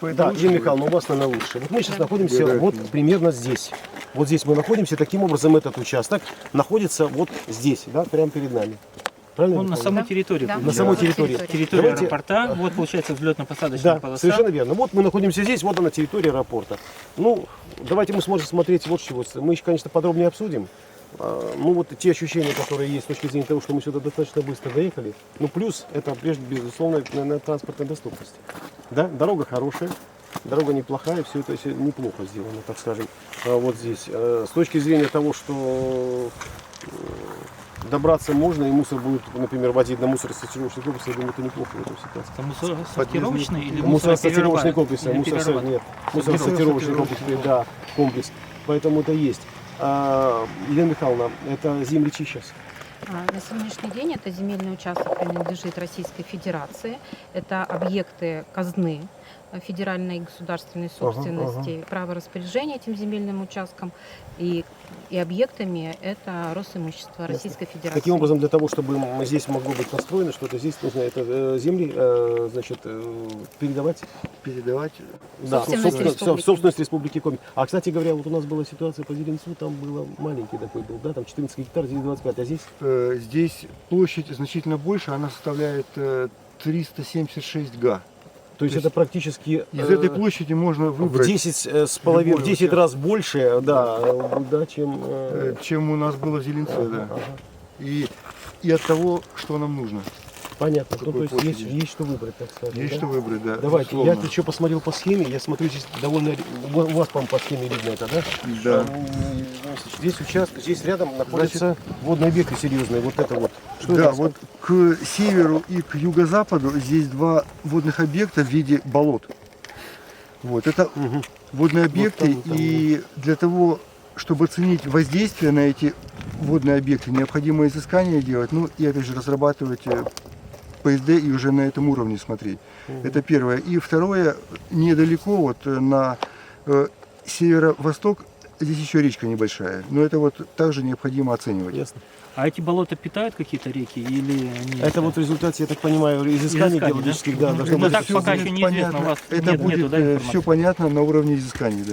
это Да, лучше Елена будет. Михайловна, у вас, наверное, лучше. Вот мы сейчас находимся Да, вот да. примерно здесь. Вот здесь мы находимся. Таким образом, этот участок находится вот здесь, да, прямо перед нами. Правильно? Он на Елена самой Михайловна? территории. Да. На самой Да. территории. Территория Давайте- аэропорта. Вот получается взлетно-посадочная Да, полоса. совершенно верно. Вот мы находимся здесь, вот она территория аэропорта. Ну, давайте мы сможем смотреть вот чего. Мы еще, конечно, подробнее обсудим. Ну, вот те ощущения, которые есть с точки зрения того, что мы сюда достаточно быстро доехали. Ну, плюс это, прежде безусловно, наверное, транспортная доступность. Да, дорога хорошая, дорога неплохая, все это неплохо сделано, так скажем, вот здесь. С точки зрения того, что добраться можно, и мусор будет, например, возить на мусоросортировочный комплекс, я думаю, это неплохо в этом ситуации. Это мусоросортировочный или Мусоросортировочный комплекс, Или нет, мусоросортировочный комплекс, да, комплекс. Поэтому это есть. Елена Михайловна, это землячи сейчас. На сегодняшний день это земельный участок принадлежит Российской Федерации. Это объекты казны федеральной и государственной собственности. Право распоряжения этим земельным участком и объектами это Росимущество Российской Федерации. Таким образом, для того, чтобы здесь могло быть построено что-то, здесь нужно это земли, значит, передавать. Да, в собственность Республики Коми. А, кстати говоря, вот у нас была ситуация по Зеленцу, там было маленький такой был, да, там 14 гектар, здесь 25, а здесь? Здесь площадь значительно больше, она составляет 376 га. То есть это практически Из этой площади можно в выбрать, 10 с половиной, в любой 10 участок. раз больше, да, чем... чем у нас было в Зеленце, да. И от того, что нам нужно. Понятно. Ну, Какой то есть площади? есть что выбрать, так сказать. Есть да? что выбрать, да. Давайте, безусловно. я еще посмотрел по схеме, я смотрю, здесь довольно... У вас, по-моему, по схеме видно это, да? Да. Здесь участок, здесь рядом находятся водные объекты серьезные, вот это вот. Что Да, это? вот к северу и к юго-западу здесь два водных объекта в виде болот. Вот, это Мгм. водные объекты, там, и для того, чтобы оценить воздействие на эти водные объекты, необходимо изыскания делать, ну и опять же разрабатывать ПСД и уже на этом уровне смотреть. Это первое. И второе, недалеко, вот на северо-восток, здесь еще речка небольшая, но это вот также необходимо оценивать. Ясно. А эти болота питают какие-то реки или они... Это вот в результате, я так понимаю, изысканий Изысканий, геологических, да? да, должно Ну, быть. так Всё пока будет еще неизвестно, понятно. у вас это нету, будет да, информации? все понятно на уровне изысканий, да.